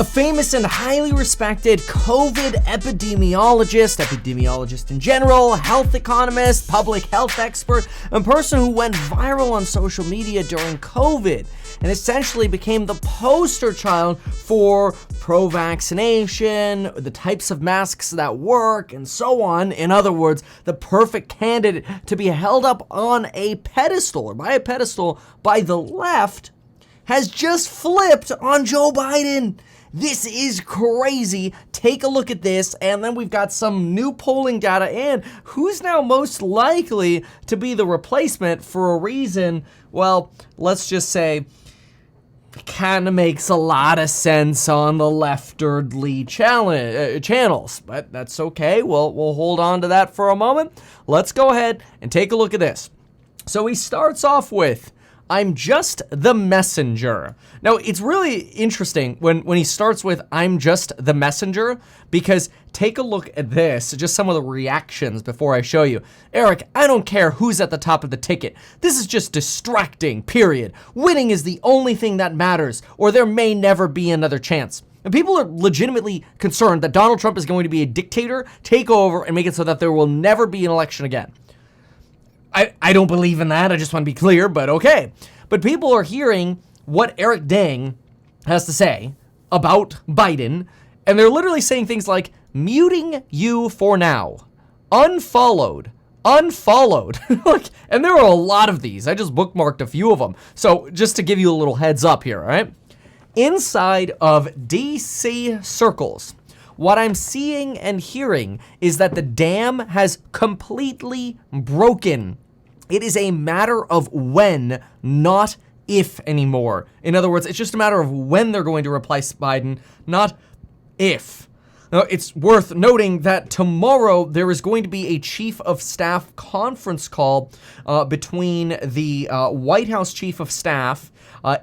A famous and highly respected COVID epidemiologist in general, health economist, public health expert, and person who went viral on social media during COVID and essentially became the poster child for pro-vaccination, the types of masks that work, and so on. In other words, the perfect candidate to be held up on a pedestal, or by a pedestal, by the left, has just flipped on Joe Biden. This is crazy. Take a look at this, and then we've got some new polling data and who's now most likely to be the replacement for a reason, well, let's just say, kind of makes a lot of sense on the leftwardly channels, but that's okay. We'll hold on to that for a moment. Let's go ahead and take a look at this. So he starts off with, "I'm just the messenger." Now, it's really interesting when he starts with, "I'm just the messenger," because take a look at this, just some of the reactions before I show you. "Eric, I don't care who's at the top of the ticket. This is just distracting, period. Winning is the only thing that matters, or there may never be another chance." And people are legitimately concerned that Donald Trump is going to be a dictator, take over, and make it so that there will never be an election again. I don't believe in that. I just want to be clear, but okay. But people are hearing what Eric Dang has to say about Biden, and they're literally saying things like, "muting you for now," "unfollowed," Like, and there are a lot of these. I just bookmarked a few of them. So just to give you a little heads up here, all right? Inside of DC circles, what I'm seeing and hearing is that the dam has completely broken. It is a matter of when, not if anymore. In other words, it's just a matter of when they're going to replace Biden, not if. Now, it's worth noting that tomorrow there is going to be a chief of staff conference call between the White House chief of staff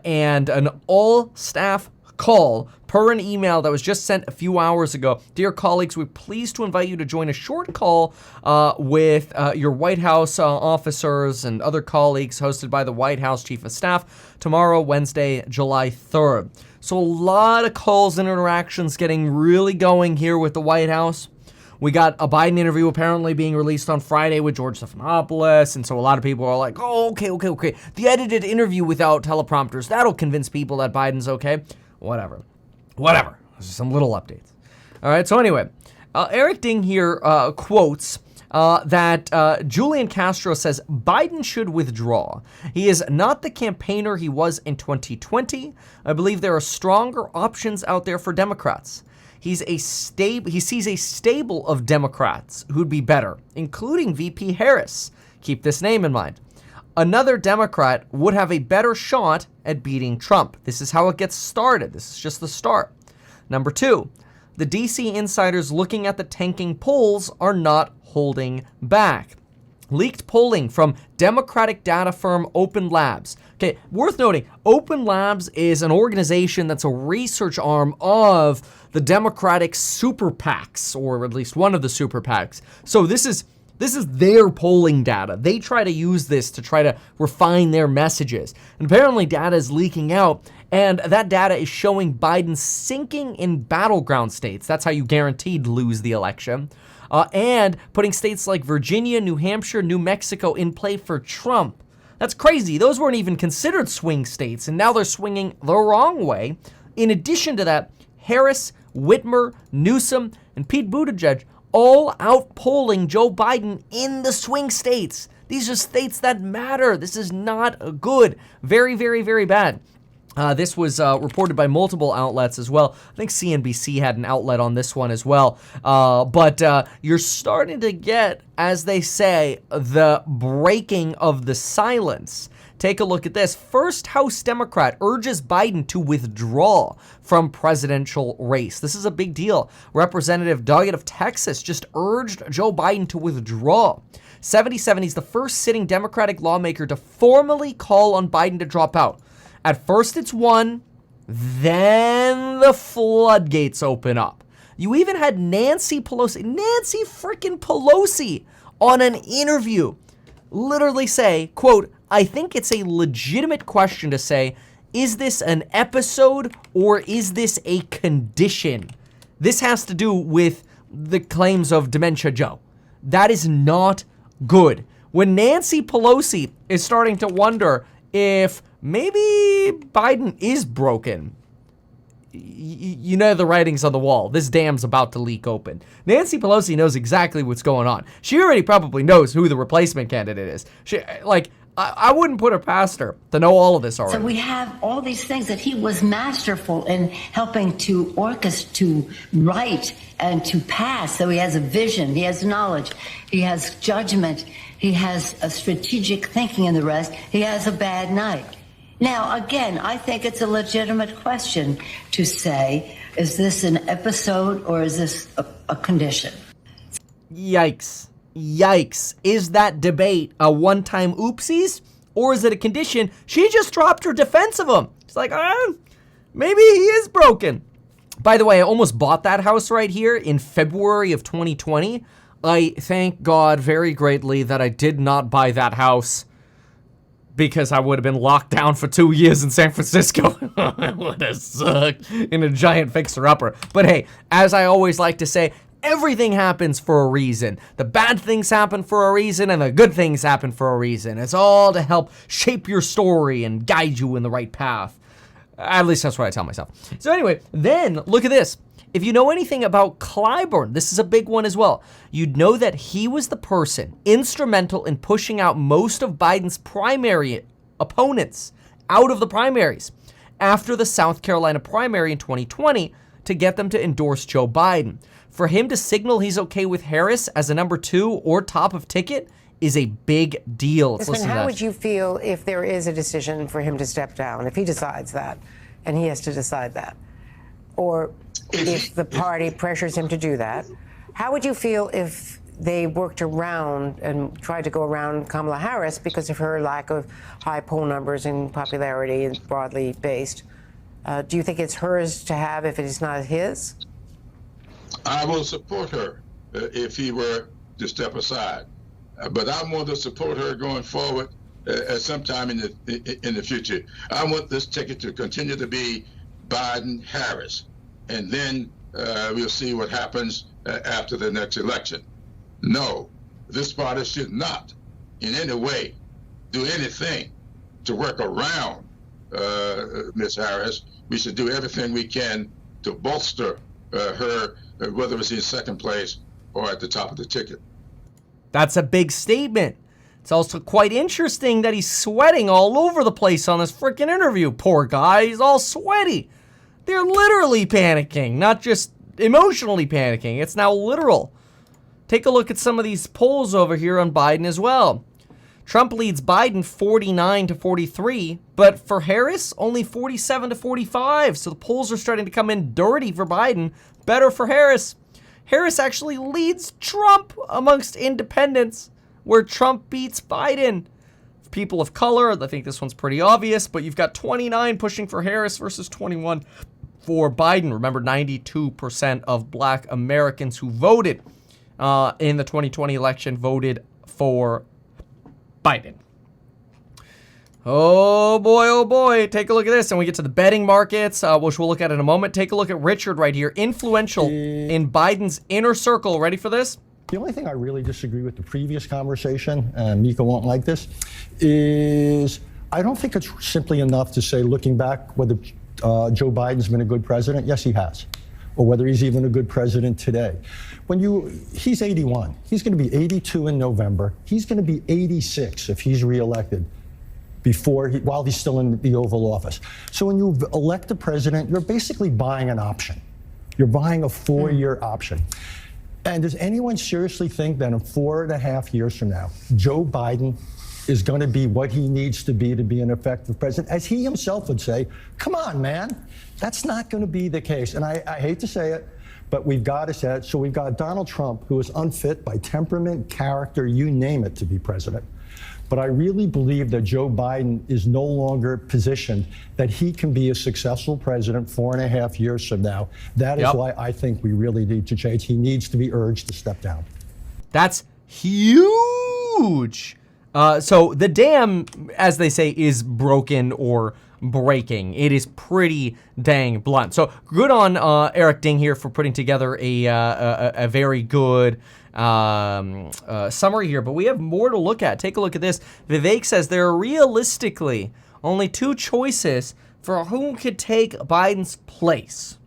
and an all-staff call per an email that was just sent a few hours ago. "Dear colleagues, we're pleased to invite you to join a short call with your White House officers and other colleagues hosted by the White House Chief of Staff tomorrow, Wednesday, July 3rd. So a lot of calls and interactions getting really going here with the White House. We got a Biden interview apparently being released on Friday with George Stephanopoulos, and so a lot of people are like, "Oh, okay. The edited interview without teleprompters, that'll convince people that Biden's okay." Whatever. Some little updates. All right, so anyway, Eric Ding here quotes that Julian Castro says Biden should withdraw. "He is not the campaigner he was in 2020. I believe there are stronger options out there for Democrats. He sees a stable of Democrats who'd be better, including VP Harris. Keep this name in mind. Another Democrat would have a better shot at beating Trump. This is how it gets started. This is just the start. Number 2, the DC insiders looking at the tanking polls are not holding back. Leaked polling from Democratic data firm Open Labs." Okay, worth noting, Open Labs is an organization that's a research arm of the Democratic super PACs, or at least one of the super PACs. So this is their polling data. They try to use this to try to refine their messages. And apparently data is leaking out, and that data is showing Biden sinking in battleground states. That's how you guaranteed lose the election. And putting states like Virginia, New Hampshire, New Mexico in play for Trump. That's crazy. Those weren't even considered swing states, and now they're swinging the wrong way. In addition to that, Harris, Whitmer, Newsom, and Pete Buttigieg all outpolling Joe Biden in the swing states. These are states that matter. This is not good. Very, very, very bad. This was reported by multiple outlets as well. I think CNBC had an outlet on this one as well. But you're starting to get, as they say, the breaking of the silence. Take a look at this. First House Democrat urges Biden to withdraw from presidential race. This is a big deal. Representative Doggett of Texas just urged Joe Biden to withdraw. 77, he's the first sitting Democratic lawmaker to formally call on Biden to drop out. At first it's one, then the floodgates open up. You even had Nancy freaking Pelosi on an interview literally say, quote, "I think it's a legitimate question to say, Is this an episode or is this a condition? This has to do with the claims of Dementia Joe. That is not good. When Nancy Pelosi is starting to wonder if maybe Biden is broken, you know the writing's on the wall. This dam's about to leak open. Nancy Pelosi knows exactly what's going on. She already probably knows who the replacement candidate is. I wouldn't put it past her to know all of this already. So we have all these things that he was masterful in helping to orchestrate, to write, and to pass. So he has a vision, he has knowledge, he has judgment, he has a strategic thinking, and the rest. He has a bad night. Now, again, I think it's a legitimate question to say, is this an episode or is this a condition? Yikes. Yikes. Is that debate a one-time oopsies or is it a condition? She just dropped her defense of him. It's like, maybe he is broken. By the way, I almost bought that house right here in February of 2020. I thank God very greatly that I did not buy that house because I would have been locked down for 2 years in San Francisco. It would have sucked in a giant fixer-upper. But hey, as I always like to say, everything happens for a reason. The bad things happen for a reason, and the good things happen for a reason. It's all to help shape your story and guide you in the right path. At least that's what I tell myself. So anyway, then look at this. If you know anything about Clyburn, this is a big one as well. You'd know that he was the person instrumental in pushing out most of Biden's primary opponents out of the primaries after the South Carolina primary in 2020 to get them to endorse Joe Biden. For him to signal he's okay with Harris as a number 2 or top of ticket is a big deal. Let's listen to that. How would you feel if there is a decision for him to step down, if he decides that, and he has to decide that? Or if the party pressures him to do that, how would you feel if they worked around and tried to go around Kamala Harris because of her lack of high poll numbers and popularity and broadly based? Do you think it's hers to have if it is not his? I will support her if he were to step aside. But I want to support her going forward at some time in the future. I want this ticket to continue to be Biden-Harris, and then we'll see what happens after the next election. No, this party should not in any way do anything to work around Ms. Harris. We should do everything we can to bolster her, whether it's in second place or at the top of the ticket. That's a big statement. It's also quite interesting that he's sweating all over the place on this freaking interview. Poor guy, he's all sweaty. They're literally panicking, not just emotionally panicking. It's now literal. Take a look at some of these polls over here on Biden as well. Trump leads Biden 49-43, but for Harris, only 47-45. So the polls are starting to come in dirty for Biden, better for Harris. Harris actually leads Trump amongst independents, where Trump beats Biden. People of color, I think this one's pretty obvious, but you've got 29 pushing for Harris versus 21 for Biden. Remember, 92% of black Americans who voted in the 2020 election voted for Biden. Oh boy, take a look at this. And we get to the betting markets, which we'll look at in a moment. Take a look at Richard right here, influential in Biden's inner circle. Ready for this? The only thing I really disagree with the previous conversation, and Mika won't like this, is I don't think it's simply enough to say, looking back, whether Joe Biden's been a good president. Yes, he has. Or whether he's even a good president today. He's 81. He's going to be 82 in November. He's going to be 86 if he's reelected while he's still in the Oval Office. So when you elect a president, you're basically buying an option. You're buying a 4-year option. And does anyone seriously think that in 4.5 years from now, Joe Biden is going to be what he needs to be an effective president? As he himself would say, come on, man. That's not going to be the case. And I hate to say it, but we've got to say it. So we've got Donald Trump, who is unfit by temperament, character, you name it, to be president. But I really believe that Joe Biden is no longer positioned that he can be a successful president 4.5 years from now. That is why I think we really need to change. He needs to be urged to step down. That's huge. So the dam, as they say, is broken or breaking. It is pretty dang blunt. So good on Eric Ding here for putting together a very good summary here. But we have more to look at. Take a look at this. Vivek says there are realistically only two choices for who could take Biden's place.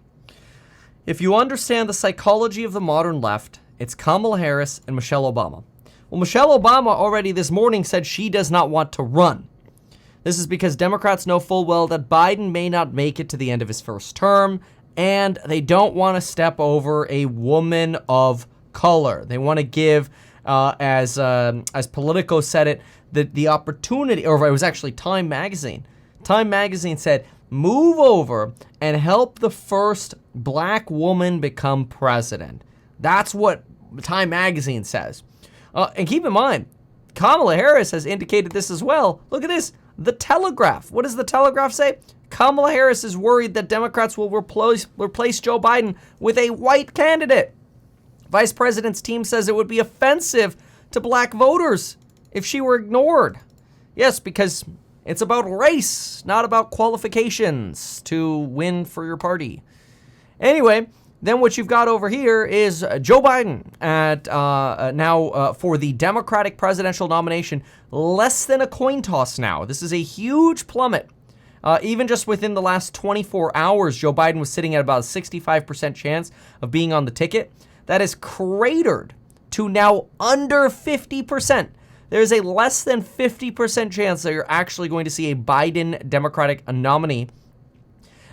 If you understand the psychology of the modern left, it's Kamala Harris and Michelle Obama. Well, Michelle Obama already this morning said she does not want to run. This is because Democrats know full well that Biden may not make it to the end of his first term, and they don't want to step over a woman of color. They want to give, as Politico said it, the opportunity, or it was actually Time Magazine. Time Magazine said, move over and help the first black woman become president. That's what Time Magazine says. And keep in mind, Kamala Harris has indicated this as well. Look at this. The Telegraph. What does the Telegraph say? Kamala Harris is worried that Democrats will replace Joe Biden with a white candidate. Vice President's team says it would be offensive to black voters if she were ignored. Yes, because it's about race, not about qualifications to win for your party. Anyway, then what you've got over here is Joe Biden at now for the Democratic presidential nomination, less than a coin toss now. This is a huge plummet. Even just within the last 24 hours, Joe Biden was sitting at about a 65% chance of being on the ticket. That is cratered to now under 50%. There's a less than 50% chance that you're actually going to see a Biden Democratic nominee.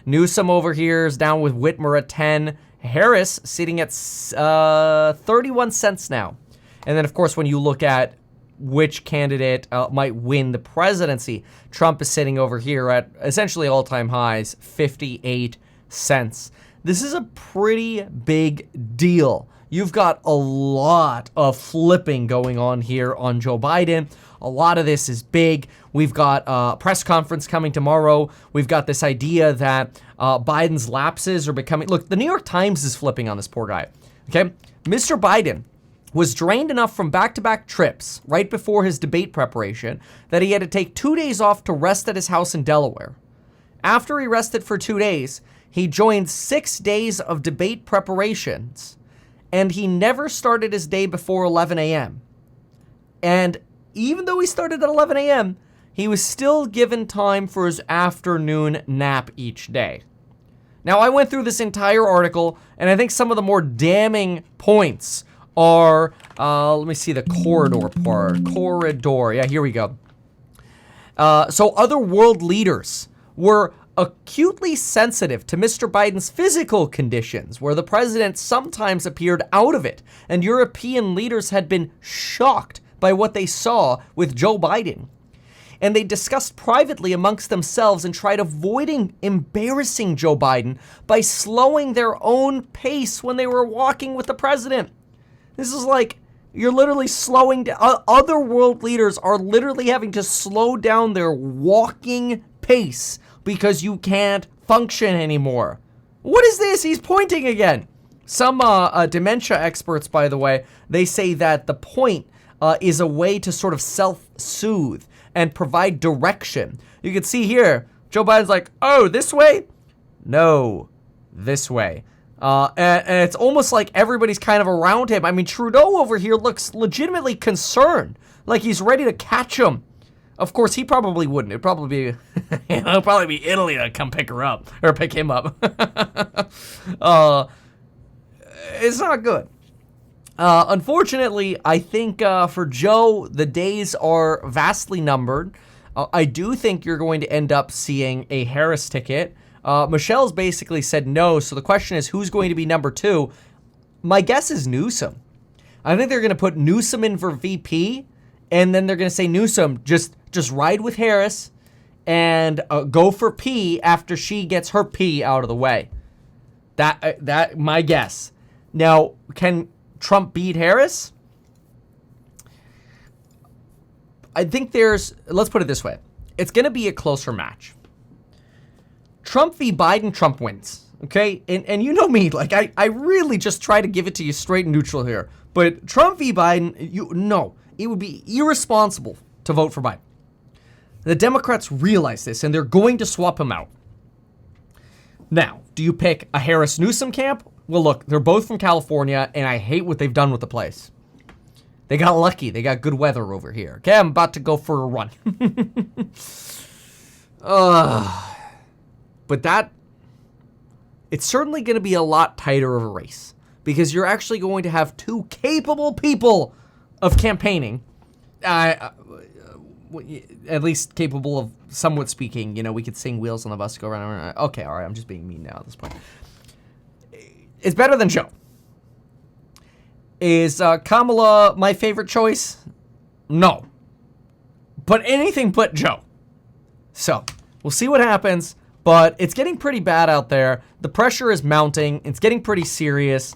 Newsom over here is down with Whitmer at 10. Harris sitting at 31 cents now. And then, of course, when you look at which candidate might win the presidency, Trump is sitting over here at essentially all-time highs, 58 cents. This is a pretty big deal. You've got a lot of flipping going on here on Joe Biden. A lot of this is big. We've got a press conference coming tomorrow. We've got this idea that Biden's lapses are becoming... Look, the New York Times is flipping on this poor guy. Okay? Mr. Biden was drained enough from back-to-back trips right before his debate preparation that he had to take 2 days off to rest at his house in Delaware. After he rested for 2 days, he joined 6 days of debate preparations, and he never started his day before 11 a.m. And even though he started at 11 a.m., he was still given time for his afternoon nap each day. Now, I went through this entire article, and I think some of the more damning points are, let me see the corridor part. Corridor, yeah, here we go. So other world leaders were acutely sensitive to Mr. Biden's physical conditions, where the president sometimes appeared out of it, and European leaders had been shocked by what they saw with Joe Biden. And they discussed privately amongst themselves and tried avoiding embarrassing Joe Biden by slowing their own pace when they were walking with the president. This is like, you're literally slowing down. Other world leaders are literally having to slow down their walking pace because you can't function anymore. What is this? He's pointing again. Some dementia experts, by the way, they say that the point is a way to sort of self-soothe and provide direction. You can see here, Joe Biden's like, oh, this way? No, this way. And it's almost like everybody's kind of around him. I mean, Trudeau over here looks legitimately concerned, like he's ready to catch him. Of course, he probably wouldn't. It'd probably be, it'll probably be Italy to come pick her up, or pick him up. It's not good. Unfortunately, I think for Joe, the days are vastly numbered. I do think you're going to end up seeing a Harris ticket. Michelle's basically said no, so the question is who's going to be number 2? My guess is Newsom. I think they're going to put Newsom in for VP, and then they're going to say, Newsom, just ride with Harris and go for P after she gets her P out of the way. That my guess. Now, can Trump beat Harris? I think let's put it this way. It's going to be a closer match. Trump v. Biden, Trump wins. Okay? And you know me, like I really just try to give it to you straight and neutral here. But Trump v. Biden, it would be irresponsible to vote for Biden. The Democrats realize this, and they're going to swap him out. Now, do you pick a Harris Newsom camp? Well, look, they're both from California, and I hate what they've done with the place. They got lucky. They got good weather over here. Okay, I'm about to go for a run. But it's certainly going to be a lot tighter of a race, because you're actually going to have two capable people of campaigning, at least capable of somewhat speaking. You know, we could sing Wheels on the Bus, go around. Okay, all right, I'm just being mean now at this point. It's better than Joe. Is Kamala my favorite choice? No. But anything but Joe. So, we'll see what happens, but it's getting pretty bad out there. The pressure is mounting. It's getting pretty serious,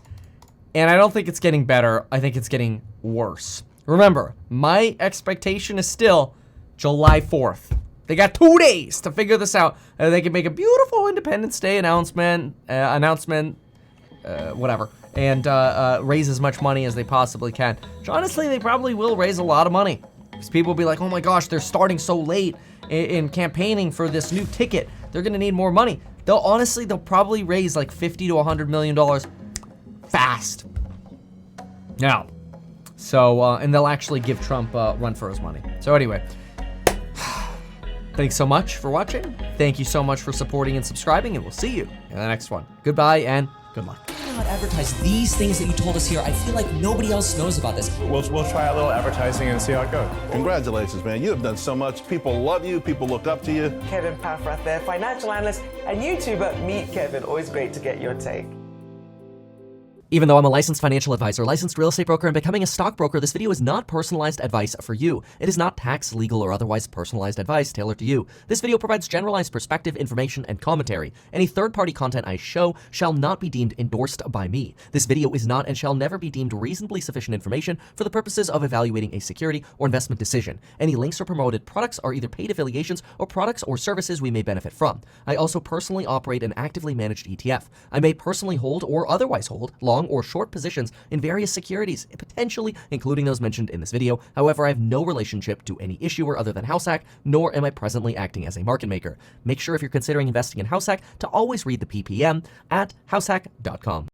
and I don't think it's getting better. I think it's getting worse. Remember, my expectation is still July 4th. They got 2 days to figure this out. They can make a beautiful Independence Day announcement, whatever, and raise as much money as they possibly can. Which honestly, they probably will raise a lot of money, because people will be like, oh my gosh, they're starting so late in campaigning for this new ticket. They're going to need more money. They'll probably raise like $50 to $100 million fast. Now, so, and they'll actually give Trump a run for his money. So anyway, thanks so much for watching. Thank you so much for supporting and subscribing, and we'll see you in the next one. Goodbye and good luck. Not advertise these things that you told us here. I feel like nobody else knows about this. We'll try a little advertising and see how it goes. Congratulations, man. You have done so much. People love you. People look up to you. Kevin Paffrath there, financial analyst and YouTuber. Meet Kevin. Always great to get your take. Even though I'm a licensed financial advisor, licensed real estate broker, and becoming a stockbroker, this video is not personalized advice for you. It is not tax, legal, or otherwise personalized advice tailored to you. This video provides generalized perspective, information, and commentary. Any third-party content I show shall not be deemed endorsed by me. This video is not and shall never be deemed reasonably sufficient information for the purposes of evaluating a security or investment decision. Any links or promoted products are either paid affiliations or products or services we may benefit from. I also personally operate an actively managed ETF. I may personally hold or otherwise hold long or short positions in various securities, potentially including those mentioned in this video. However, I have no relationship to any issuer other than HouseHack, nor am I presently acting as a market maker. Make sure if you're considering investing in HouseHack to always read the PPM at househack.com.